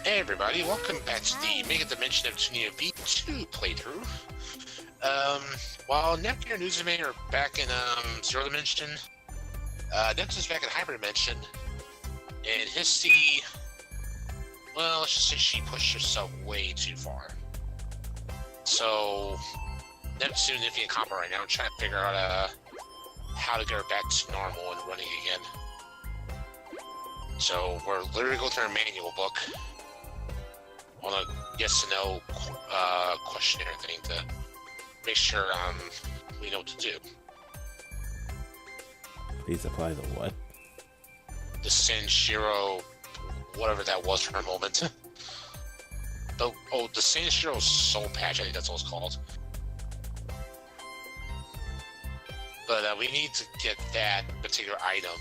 Hey everybody, welcome back to the Megadimension Neptunia V2 playthrough. While Nepgear and Uzume are back in Zero Dimension, Neptune's back in Hyperdimension, and Histy, well, let's just say she pushed herself way too far. So, Neptune and Infinite combo right now, trying to figure out how to get her back to normal and running again. So, we're literally going through our manual book on a yes and no questionnaire thing to make sure we know what to do. Please apply the what? The Sanshiro, whatever that was for a moment. The Sanshiro Soul Patch, I think that's what it's called. But we need to get that particular item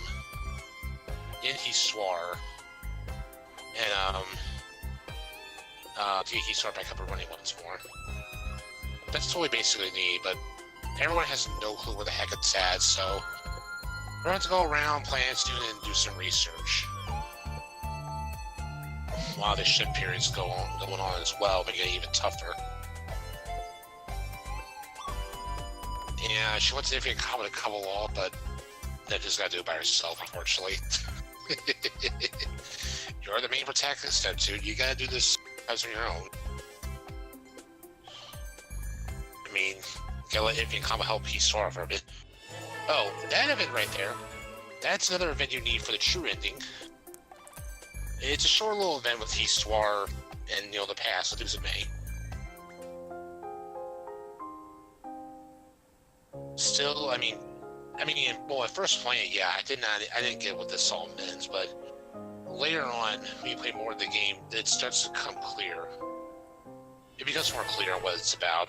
in Histoire and to get Histoire back up and running once more. That's all we basically need, but everyone has no clue where the heck it's at, so we're going to go around Planet Student and do some research. While the ship period's going on as well, making it even tougher. Yeah, she wants to if you can a couple all, but Ned just gotta do it by herself, unfortunately. You're the main protagonist, Neptune. You gotta do this as on your own. I mean, gotta let Infinite Combo help Histoire for a bit. Oh, that event right there. That's another event you need for the true ending. It's a short little event with Histoire and, the past with Uzume. Still, I mean, well, at first playing it, yeah, I didn't get what this all means, but later on, when you play more of the game, it starts to come clear. It becomes more clear on what it's about.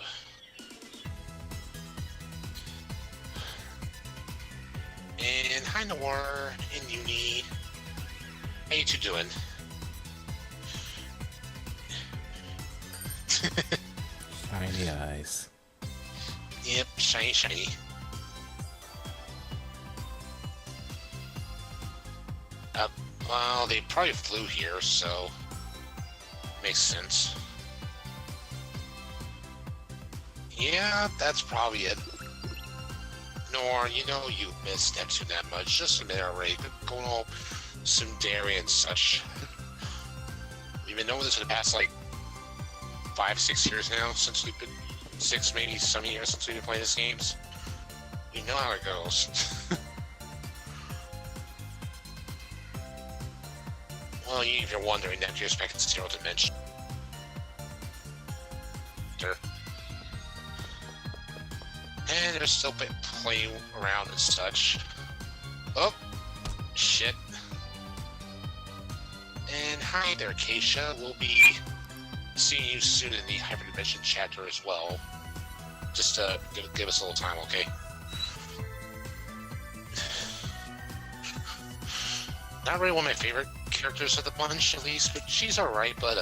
And hi Noir and Uni. How you two doing? Shiny eyes. Yep, shiny. Well, they probably flew here, so makes sense. Yeah, that's probably it. Nor, you missed Neptune that much. Just a minute already. Going all tsundere and such. We've been knowing this for the past, 5-6 years now, since we've been... 6, maybe some years since we've been playing these games. We know how it goes. Well, if you're wondering, Neptune's back in Zero Dimension. And they're still playing around and such. Oh, shit. And hi there, Keisha. We'll be seeing you soon in the Hyperdimension chapter as well. Just to give us a little time, okay? Not really one of my favorite characters of the bunch, at least, but she's alright, but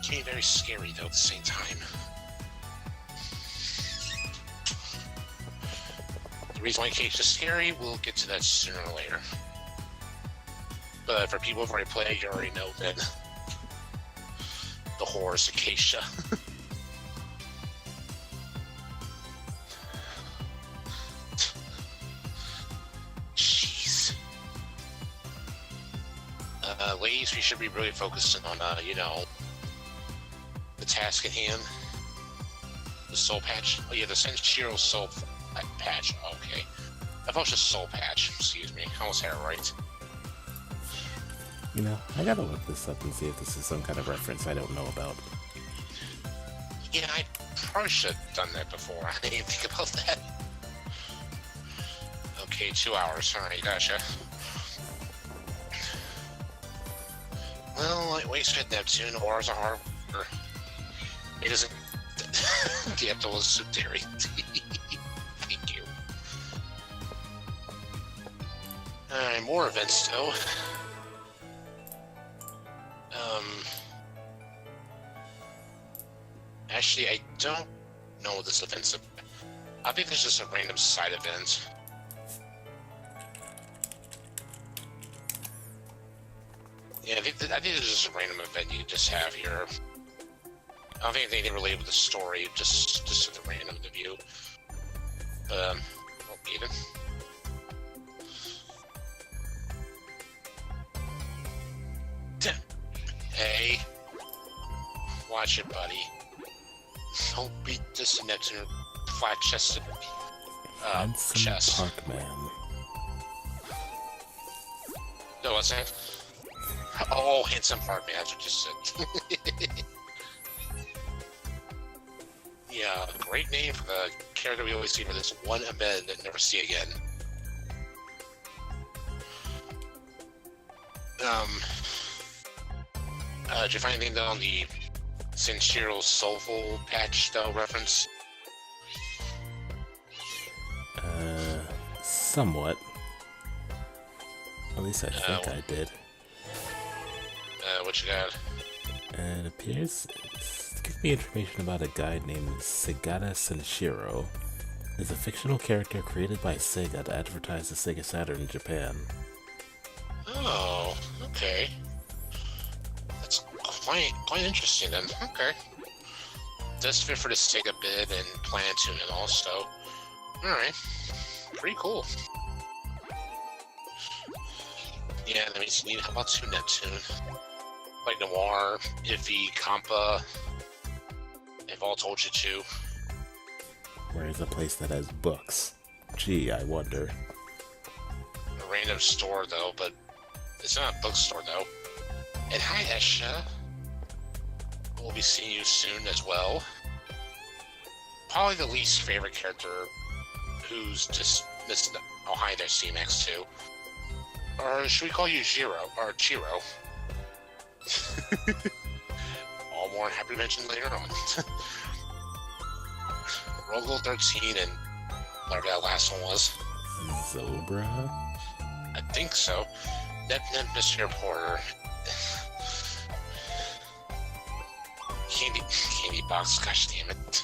can be very scary, though, at the same time. The reason why Keisha's scary, we'll get to that sooner or later. But for people who've already played, you already know that the horrors of Keisha. Jeez. Ladies, we should be really focusing on, the task at hand. The soul patch. Oh yeah, the Sanshiro soul patch. Okay. I thought it was just soul patch. Excuse me. I almost had it right. I gotta look this up and see if this is some kind of reference I don't know about. Yeah, I probably should have done that before. I didn't even think about that. Okay, 2 hours. Alright, gotcha. Well, like Wasted Neptune, Wars are hard. It doesn't get up to those tsundere. Thank you. Alright, more events though. Actually, I don't know what this event's about. I think there's just a random side event. Yeah, I think I think it's just a random event you just have here. I don't think anything related with the story, just the random to view. But, well, even. Hey. Watch it, buddy. Don't beat this Neptune flat-chested Handsome chest. Parkman. No, what's that? Oh, handsome Parkman, that's what you said. Yeah, great name for the character we always see for this one event and never see again. Did you find anything on the Senshiro Soulful patch style reference? Somewhat. At least I think I did. What you got? It appears it's giving me information about a guy named Segata Senshiro. He's a fictional character created by Sega to advertise the Sega Saturn in Japan. Oh, okay. That's quite interesting then. Okay. Does fit for the Sega bid and Planetoon and all, so. Alright. Pretty cool. Yeah, that means you need how about 2 Neptune? Like Noir, Iffy, Compa. They've all told you to. Where's a place that has books? Gee, I wonder. A random store though, but it's not a bookstore though. And hi Esha. We'll be seeing you soon as well. Probably the least favorite character who's just missing. Oh, hi there, C-Max too. Or should we call you Jiro or Chiro? All more happy to mention later on. Rogel 13 and whatever that last one was. Zobra? I think so. Mr. Porter. Candy box, gosh damn it.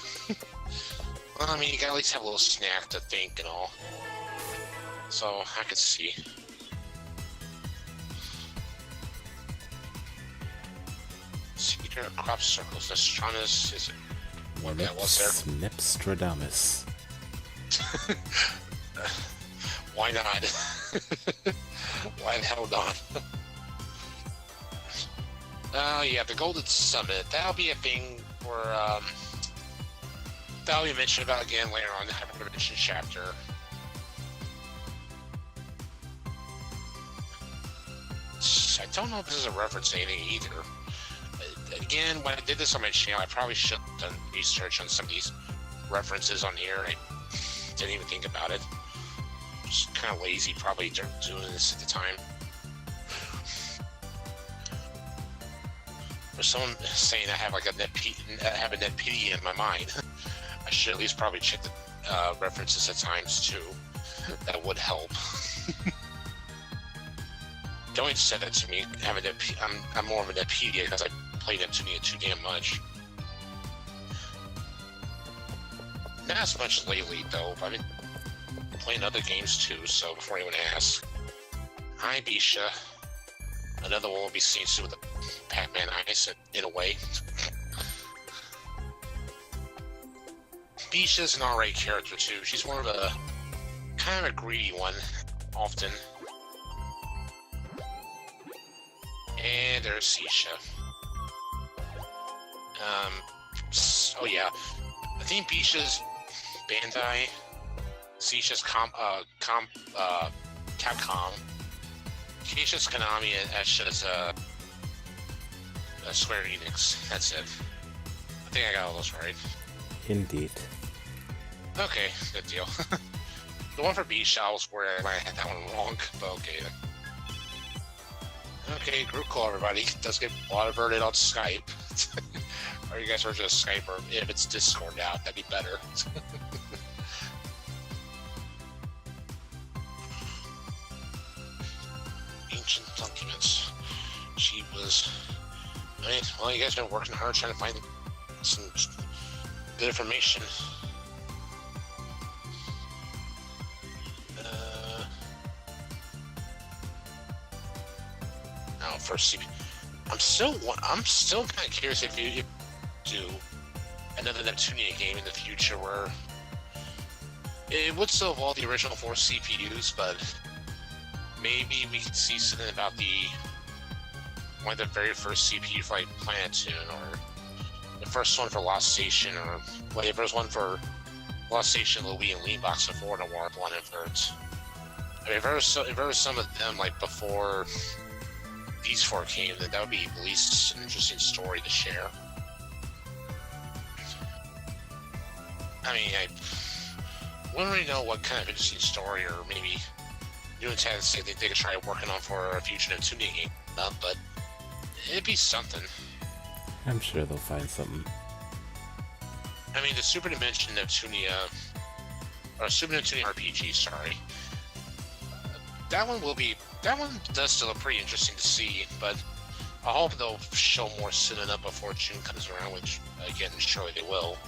Well, I mean, you gotta at least have a little snack to think and all. So, I could see. Secret crop circles. Astronus is it? What that was there? Snipstradamus. Why not? Why the hell not? Yeah, the Golden Summit. That'll be a thing where, that'll be mentioned about again later on in the Hyperdimension chapter. I don't know if this is a reference to anything either. Again, when I did this on my channel, I probably should have done research on some of these references on here. I didn't even think about it. Just kind of lazy, probably doing this at the time. For someone saying I have like a NetPD in my mind, I should at least probably check the references at times too. That would help. Don't say that to me. I'm more of a NetPedia because I play Neptune too damn much. Not as much lately though. I've been playing other games too. So before anyone asks, hi Bisha. Another one will be seen soon with the Pac-Man eyes in a way. Bisha's an alright character too. She's one of a kind of a greedy one, often. And there's Sisha. Oh yeah. I think Bisha's Bandai, Sisha's Capcom, Keisha's Konami, and Esha's Square Enix. That's it. I think I got all those right. Indeed. Okay, good deal. The one for Bisha, I was where I might have had that one wrong, but okay then. Okay, group call everybody. It does get alerted on Skype. Or you guys are just Skype, or if it's Discord now, that'd be better. Ancient documents. She was. Right, well, you guys have been working hard trying to find some good information. Now, first CP. I'm still kind of curious if you do another Neptunia game in the future where it would still involve the original 4 CPUs, but maybe we could see something about one of the very first CPU for like Planetune, or the first one for Lost Station, or whatever was one for Lost Station, Louis, and Leanbox before the Warp 1 invert. I mean, if there was some of them like before these 4 came, then that would be at least an interesting story to share. I mean, I wouldn't really know what kind of interesting story, or maybe New Nintendo say they could try working on for a future Neptunia game, but it'd be something. I'm sure they'll find something. I mean, the Super Dimension Neptunia, or Super Neptunia RPG, sorry. That one does still look pretty interesting to see, but I hope they'll show more soon enough before June comes around, which, again, surely they will.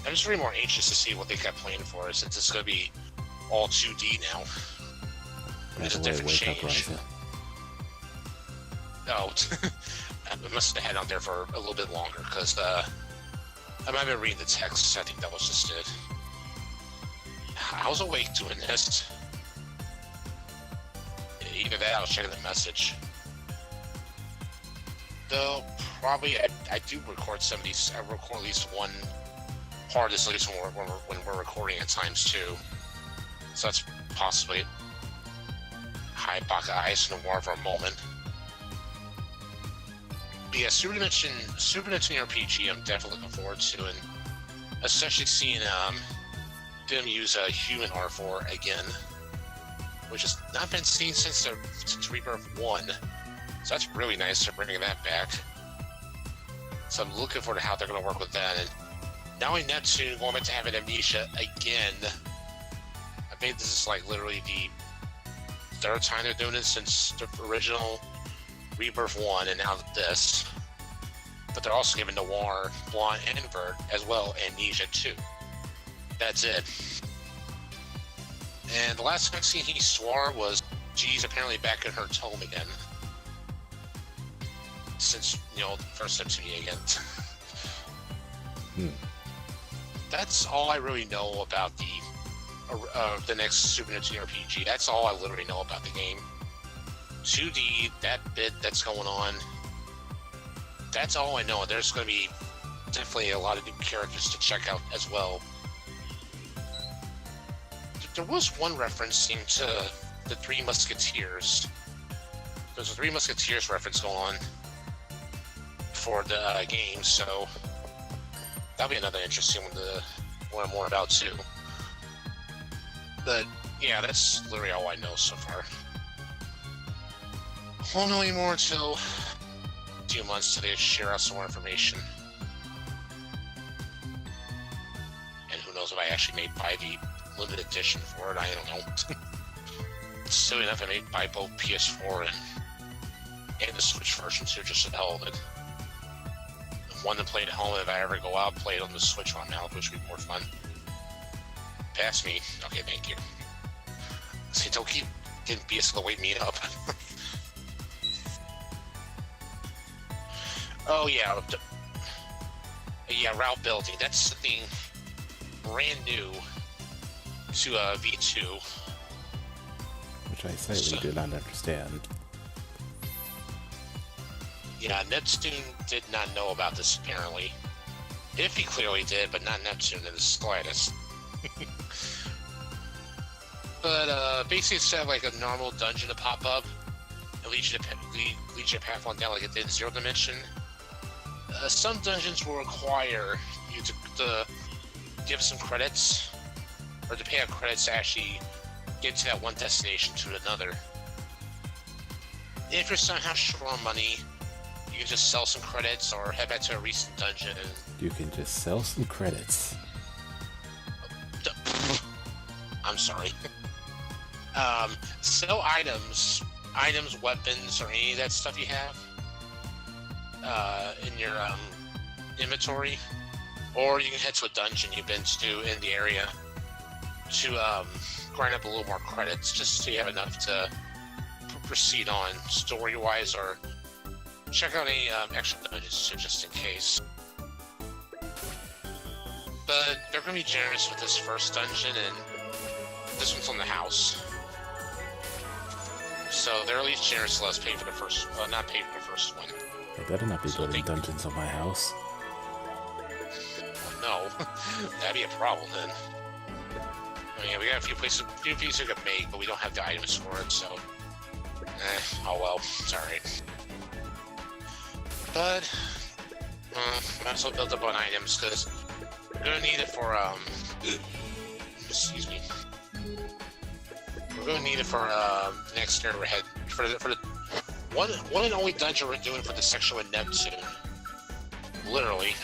I'm just really more anxious to see what they got planned for us, since it's going to be all 2D now. It's a different change. Oh, I must have had on there for a little bit longer, because I might have been reading the text. I think that was just it. I was awake doing this. Either that, I was checking the message. Though, probably, I do record some of these. I record at least one part of this, at least when we're recording at times, too. So that's possibly high pocket ice in the water for a moment. But yeah, Super Dimension RPG, I'm definitely looking forward to, and especially seeing them use a human Arfoire again, which has not been seen since Rebirth 1. So that's really nice. They're bringing that back. So I'm looking forward to how they're going to work with that. And not only Neptune going back to having amnesia again, I think this is like literally the 3rd time they're doing it since the original Rebirth 1 and now this. But they're also giving Noir, Blonde, and Invert as well amnesia too. That's it. And the last time I've seen Histoire was G's apparently back in her tome again. Since, the first Neptunia again. That's all I really know about the next Super Neptunia RPG. That's all I literally know about the game. 2D, that bit that's going on. That's all I know. There's going to be definitely a lot of new characters to check out as well. There was one referencing to the Three Musketeers. There's a Three Musketeers reference going on for the game, so that'll be another interesting one to learn more about too. But yeah, that's literally all I know so far. Won't know anymore until a few months till they share out some more information. And who knows if I actually may buy the limited edition for it, I don't know. Silly enough, I may buy both PS4 and the Switch version too, just for the hell of it. One to play at home, if I ever go out, play it on the Switch on now, which would be more fun. Pass me. Okay, thank you. See, don't keep getting BS to wake me up. Oh yeah, route building. That's something brand new to V2. Which I slightly do not understand. Yeah, Neptune did not know about this apparently. Iffy clearly did, but not Neptune in the slightest. But basically instead of like a normal dungeon to pop up and lead you path on down like it did in Zero Dimension, some dungeons will require you to give some credits, or to pay out credits to actually get to that one destination to another. If you're somehow short on money, you can just sell some credits or head back to a recent dungeon. You can just sell some credits. I'm sorry. Sell items, weapons, or any of that stuff you have in your inventory, or you can head to a dungeon you've been to in the area to grind up a little more credits, just so you have enough to proceed on story-wise, or check out any extra dungeons too, just in case. But they're going to be generous with this first dungeon, and this one's on the house. So they're at least generous to let us pay for the first, not pay for the first one. I better not be building dungeons on my house. No, that'd be a problem then. I mean, we got a few pieces we could make, but we don't have the items for it, so... oh well, it's alright. But, might as well build up on items, because we're gonna need it for, excuse me. We're gonna need it for, the next area we're heading, for the one and only dungeon we're doing for the section with Neptune. Literally.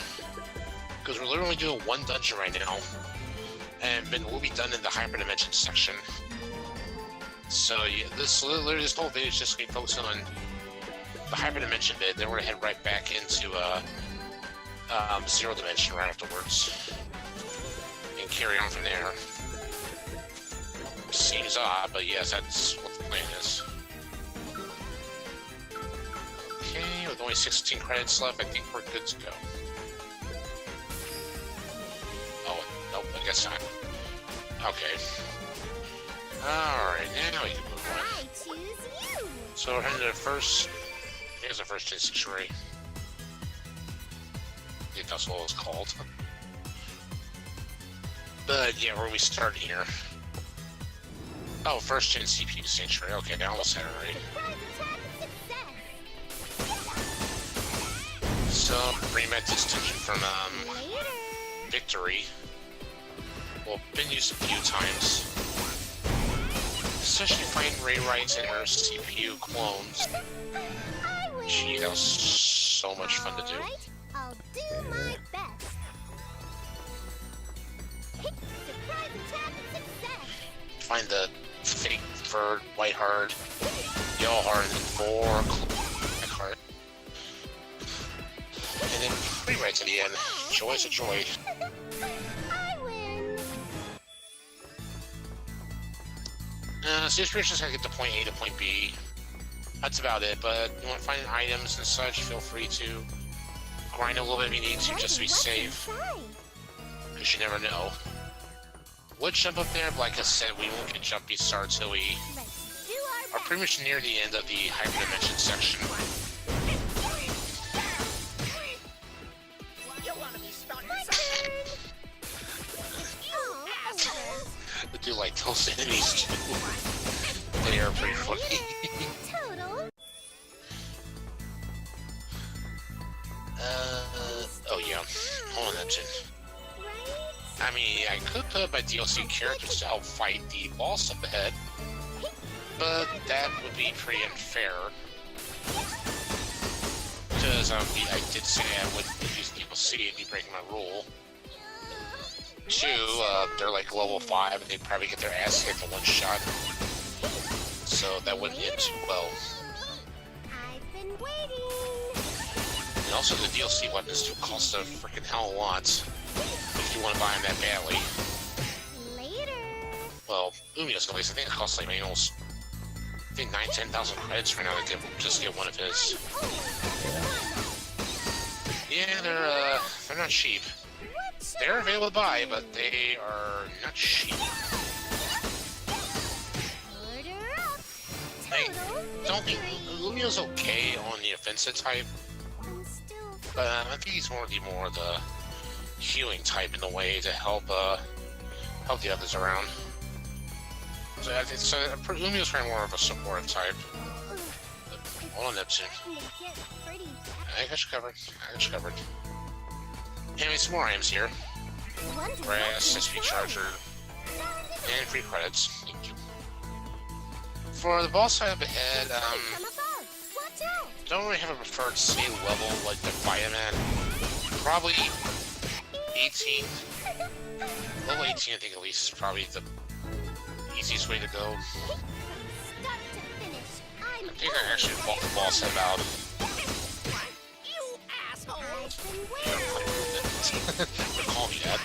Because we're literally doing one dungeon right now, and then we'll be done in the hyperdimension section. So yeah, this whole video is just going to be focusing on the hyperdimension bit. Then we're going to head right back into Zero Dimension right afterwards, and carry on from there. Seems odd, but yes, that's what the plan is. Okay, with only 16 credits left, I think we're good to go. Oh, nope, I guess not. Okay. Alright, now we can move on. I choose you. So we're heading to the first... Here's the first gen sanctuary. I think that's what it was called. But yeah, where we start here. Oh, first gen CPU sanctuary. Okay, I almost had it right. So, bring back this tension from Victory. Well, been used a few times. Especially find rewrites and her CPU clones. Gee, that was so much fun to do. I'll do my best. Surprise attack success. Find the fake furred, white heart, yellow heart, and then 4 black heart. And then rewrites at the end. Joy's a joy. I win. So this just gotta get to point A to point B. That's about it, but you want to find items and such, feel free to grind a little bit if you need to, just to be safe. Because you never know. We'll jump up there, but like I said, we won't get jumpy start till we are pretty much near the end of the hyperdimension section. I do like those enemies too. They are pretty funny. Oh yeah, hold on, Neptune. I mean, I could put my DLC characters to help fight the boss up ahead, but that would be pretty unfair. Because I did say I wouldn't use DLC and be breaking my rule. 2, they're like level 5 and they'd probably get their ass hit in one shot. So that wouldn't hit too well. I've been waiting. And also the DLC weapons do cost a freaking hell of a lot. If you want to buy them that badly. Later. Well, Umio's at least, I think it costs like almost, I think 9,000-10,000 credits right now to just get one of his. Yeah, they're not cheap. They're available to buy, but they are not cheap. I don't think Umio's okay on the offensive type, but I think he's more the healing type in a way to help help the others around. So I think Umio's probably more of a supportive type. Hold on, Neptune. I got you covered. Anyway, some more items here. Brass, SP charger, and free credits. Thank you. For the boss fight up ahead, don't really have a preferred save level like to fight him at. Probably 18. Level 18, I think at least, is probably the easiest way to go. I think I actually fought the boss at about... Recall me that.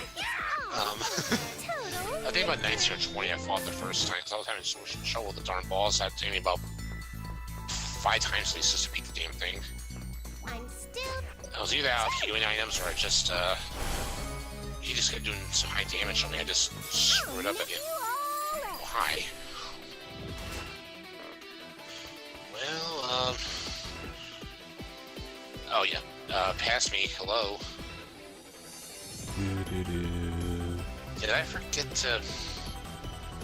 I think about 19 or 20 I fought the first time, because I was having so much trouble with the darn boss. That took me about 5 times at least just to beat the damn thing. I'm still. I was either out healing items or I just, he just kept doing some high damage on me. I just screwed up again. Oh, hi. Well, oh yeah, pass me, hello. Did I forget to...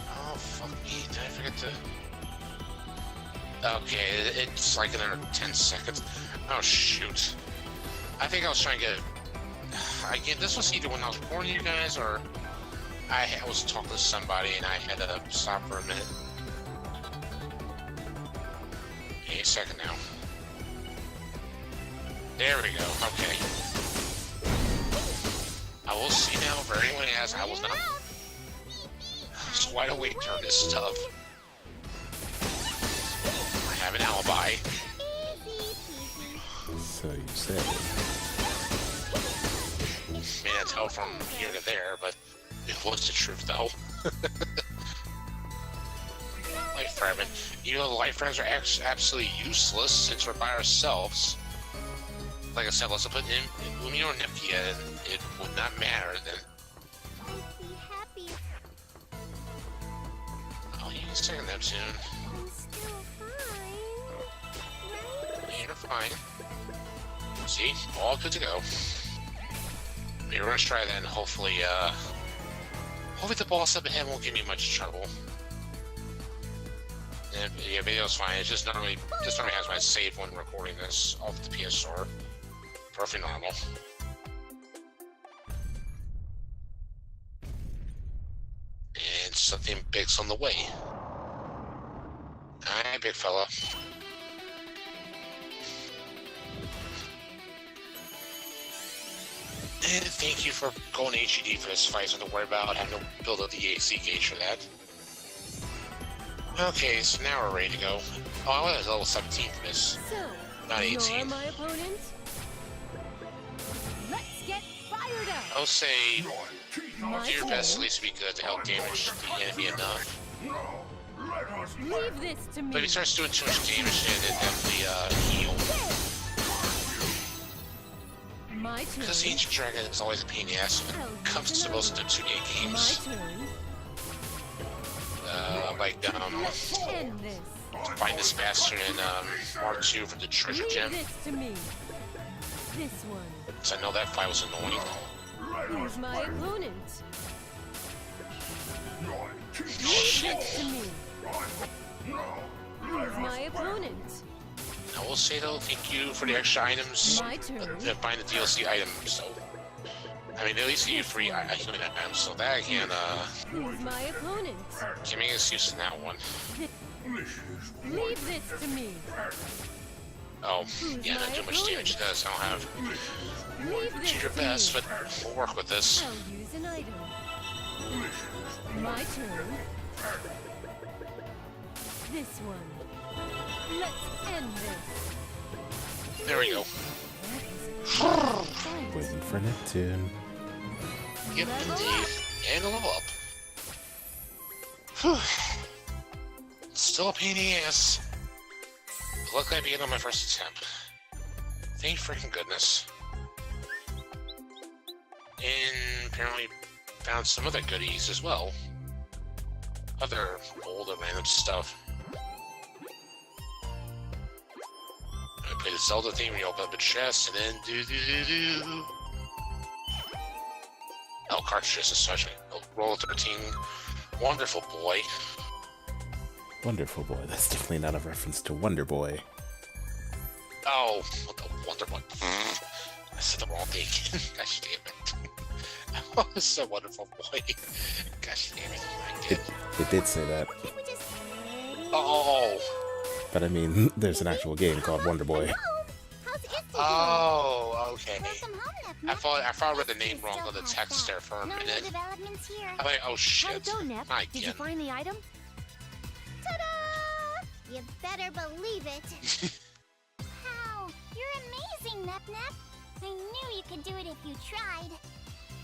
Oh, fuck me, did I forget to... Okay, it's like another 10 seconds. Oh, shoot. I think I was trying to get... Again, this was either when I was warning you guys, or I was talking to somebody and I had to stop for a minute. Wait a second now. There we go, okay. I will see now for anyone who asks, I was not... So why don't we turn this stuff? I have an alibi. So you say. I mean, I tell from here to there, but it was the truth, though. Light fragment. You know, the light fragments are absolutely useless since we're by ourselves. Like I said, let's put in Uzume or Nepgear, and it would not matter then. I'd be happy. Oh, you can stay in Neptune. I'm still fine. Right? You're fine. See? All good to go. Okay, we're gonna try that, and hopefully the boss up ahead won't give me much trouble. And yeah, video's fine. It's just normally has my save when recording this off the PS4. Perfectly normal. And something big's on the way. Hi, big fella. And thank you for going HED for this fight, so don't worry about having to build up the AC gauge for that. Okay, so now we're ready to go. Oh, I was level 17 for this. So, Not 18. you're my opponent? Let's get fired up! I'll say, My do your turn. best at least to be good to help damage the enemy enough. Leave this to me. But if he starts doing too much damage, then it definitely heal. My turn. Because the Ancient Dragon is always a pain in the ass when it comes to most Neptune My games. turn. Let's End this. find this bastard in Mark II for the treasure Leave gem. this to me. This one. So I know that fight was annoying. Who's my opponent? Leave Shit. this to me. Who's my opponent? I will say though, thank you for the extra items. My turn. Buying the DLC items, so... I mean, they at least give you free healing items, so that I can, Who's my opponent? give me an excuse in that one. Leave this to me. Oh, yeah, not too much damage it does. I don't have... Leave this Do your to best, me. but we'll work with this. I'll use an item. My turn. This one. Let's end this. There we go. Waiting for Neptune. Yep, Level indeed. And a level up. Whew. Still a pain in the ass. But luckily I beat it on my first attempt. Thank freaking goodness. And apparently found some other goodies as well. Other older random stuff. I play the Zelda theme where you open up a chest and then do. Oh, cartridges and such. Roll 13. Wonderful boy. Wonderful Boy. That's definitely not a reference to Wonder Boy. Oh, what the Wonder Boy. I said the wrong thing. Gosh damn it. Oh, it's so wonderful boy. Gosh damn it. I did. It did say that. Can't we just... Oh. But I mean, there's an actual game called Wonder Boy. How's Histy doing? Oh, okay. Welcome home, Nep. I thought I read the name wrong on the text there for a No new minute. developments here. I'm like, oh How'd shit. it go, Nep? Not Did you again. find the item? Ta-da! You better believe it. Wow, you're amazing, Nep. I knew you could do it if you tried.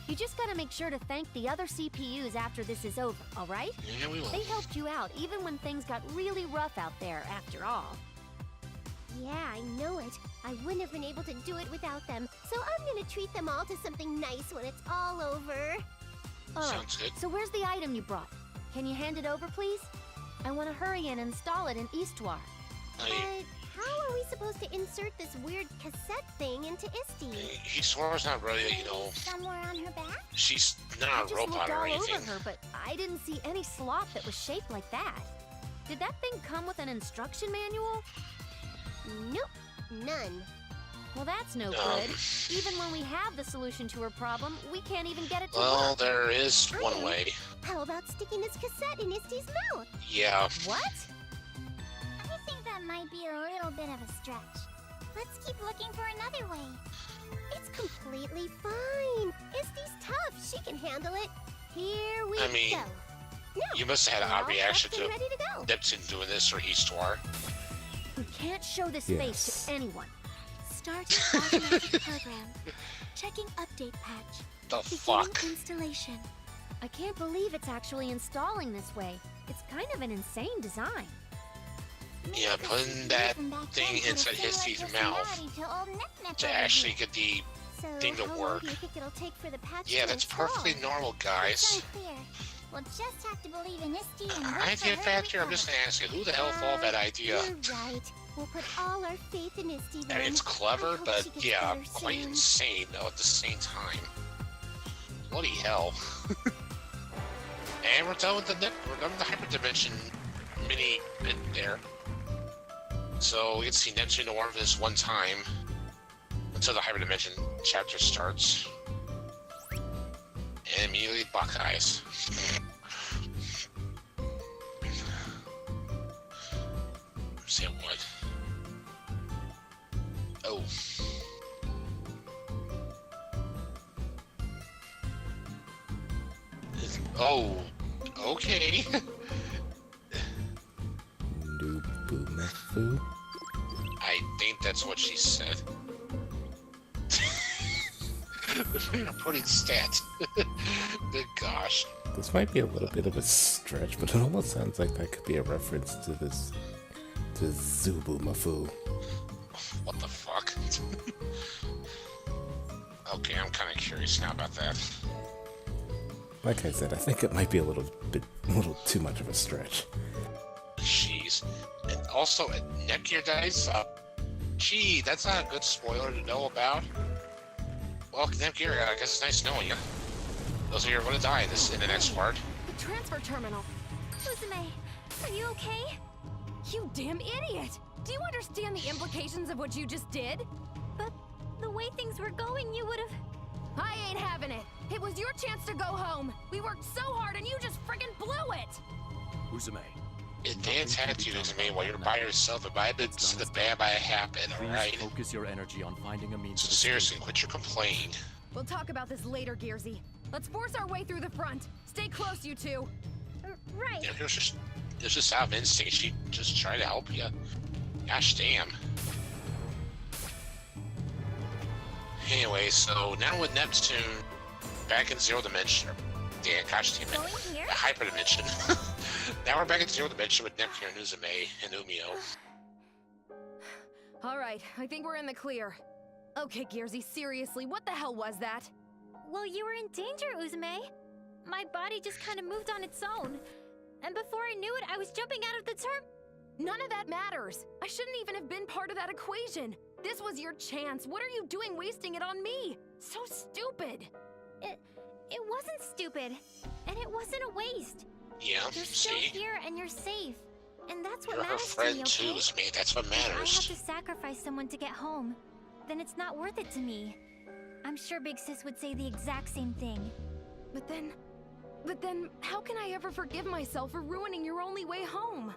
You just gotta make sure to thank the other CPUs after this is over, alright? Yeah, we will. They helped you out even when things got really rough out there, after all. Yeah, I know it. I wouldn't have been able to do it without them. So I'm gonna treat them all to something nice when it's all over. Alright, Sounds good. so where's the item you brought? Can you hand it over, please? I want to hurry and install it in Histoire. But how are we supposed to insert this weird cassette thing into Histy? Histoire's not really, you know, Somewhere on her back? she's I not a just robot looked or all anything. over her, but I didn't see any slot that was shaped like that. Did that thing come with an instruction manual? Nope, none. Well, that's no good. Even when we have the solution to her problem, we can't even get it to Well, work. there is one Okay. way. How about sticking this cassette in Histy's mouth? Yeah. What? I think that might be a little bit of a stretch. Let's keep looking for another way. It's completely fine. Histy's tough. She can handle it. Here we I mean, go. Now, You must have had we're an all odd reaction prepped and to ready to go. Neptune doing this or Histoire. We can't show this Yes. face to anyone. Starting automatic program. Checking update patch. The Beginning fuck? installation. I can't believe it's actually installing this way. It's kind of an insane design. Yeah, putting that thing inside Histy's mouth to actually get the thing to work. Yeah, that's perfectly normal, guys. We'll just have to believe in Histy and Idea factor, I'm just gonna ask you, who the hell thought of that idea? You're right. We'll put all our faith in Histy I then. mean, it's I clever, hope but she gets yeah, better quite soon. insane though at the same time. Bloody hell. And we're done with we're done with the hyperdimension mini bit there. So we can see Neptune Noir for this one time until the hyperdimension chapter starts. And immediately Buckeyes. Say what? Oh. Oh. Okay. Nubumafu? I think that's what she said. The fingerprinting stats. Good gosh. This might be a little bit of a stretch, but it almost sounds like that could be a reference to this, to Zubumafu. What the fuck? Okay, I'm kind of curious now about that. Like I said, I think it might be a little too much of a stretch. Jeez. And also, Nepgear dies. Gee, that's not a good spoiler to know about. Well, Nepgear, I guess it's nice knowing you. Those of you are going to die in the next part. The transfer terminal. Uzume, are you okay? You damn idiot! Do you understand the implications of what you just did? But the way things were going, you would have... I ain't having it! It was your chance to go home! We worked so hard and you just friggin' blew it! Uzume, If they attacked you, Uzume, while you're by yourself, it might have been to the bad might happen, please alright? focus your energy on finding a means So of seriously, escape. quit your complaining. We'll talk about this later, Gearsy. Let's force our way through the front. Stay close, you two. Right. You know, it was just out of instinct. She just tried to help you. Gosh damn. Anyway, so now with Neptune back in Zero Dimension, damn, gosh damn it, Going here? Hyperdimension. Now we're back in Zero Dimension with Neptune, Uzume, and Umio. Alright, I think we're in the clear. Okay, Gearsy, seriously, what the hell was that? Well, you were in danger, Uzume. My body just kind of moved on its own. And before I knew it, I was jumping out of the None of that matters. I shouldn't even have been part of that equation. This was your chance. What are you doing wasting it on me? So stupid. It wasn't stupid. And it wasn't a waste. Yeah, You're still see? here and you're safe. And that's what You're her matters to me, friend too, okay? Uzume. That's what If I have matters. to sacrifice someone to get home, then it's not worth it to me. I'm sure Big Sis would say the exact same thing. But then, how can I ever forgive myself for ruining your only way home?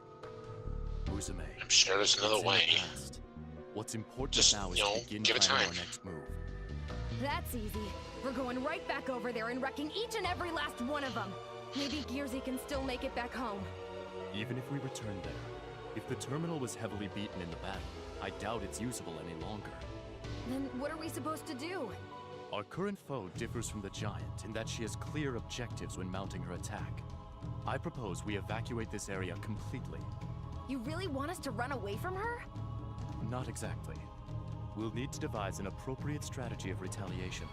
Uzume, I'm sure there's it's another in the way. past. What's important Just, now is you know, to begin give it planning time. our next move. That's easy. We're going right back over there and wrecking each and every last one of them. Maybe Gearsy can still make it back home. Even if we return there, if the terminal was heavily beaten in the battle, I doubt it's usable any longer. Then what are we supposed to do? Our current foe differs from the giant in that she has clear objectives when mounting her attack. I propose we evacuate this area completely. You really want us to run away from her? Not exactly. We'll need to devise an appropriate strategy of retaliation,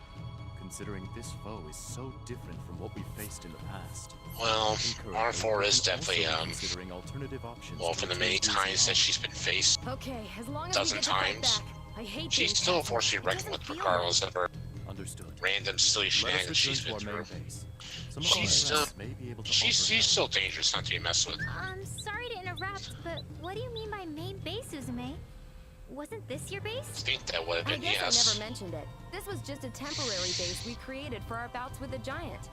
considering this foe is so different from what we faced in the past. Well, Arfoire is definitely, considering alternative options. well, for the many times that she's been faced, Okay, as long as dozen we get the fight times, back. I hate she's being still a captured. force to be It reckoned doesn't with feel regardless of her Understood. random silly Let us shenanigans she's return been to our through. main base. Some of She's our still- friends may be able to She's offer help. still dangerous not to be messed with. Sorry to interrupt, but what do you mean by main base, Uzume? Wasn't this your I base? think that would have I been guess I yes. never mentioned it. This was just a temporary base we created for our bouts with the giant.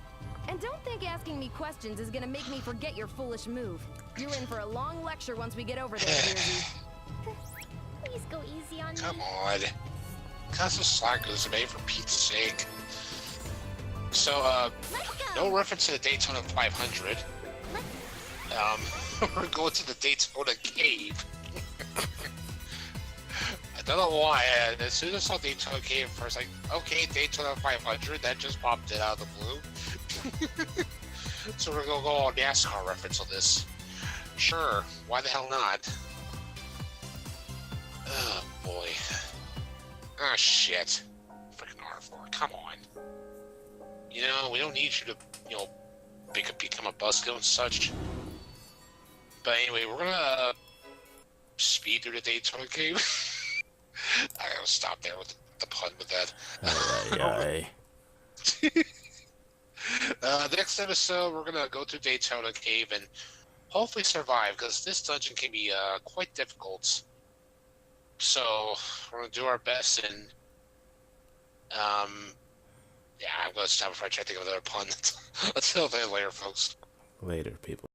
And don't think asking me questions is gonna make me forget your foolish move. You're in for a long lecture once we get over there, Jersey. Please go easy on Come me. on. Cut some slack, Uzume, for Pete's sake. So, Let's go. no reference to the Daytona 500. We're going to the Daytona Cave. I don't know why. As soon as I saw Daytona Cave first, like, okay, Daytona 500, that just popped it out of the blue. So we're gonna go all NASCAR reference on this. Sure, why the hell not? Oh boy. Ah shit. Freaking Arfoire, come on. You know, we don't need you to, you know, become a buzzkill and such. But anyway, we're gonna speed through the Daytona Cave. I gotta stop there with the pun with that. Aye. Next episode, we're gonna go to Daytona Cave and hopefully survive, because this dungeon can be quite difficult. So we're gonna do our best, and yeah, I'm gonna stop before I try to think of another pun. Until then, later, folks. Later, people.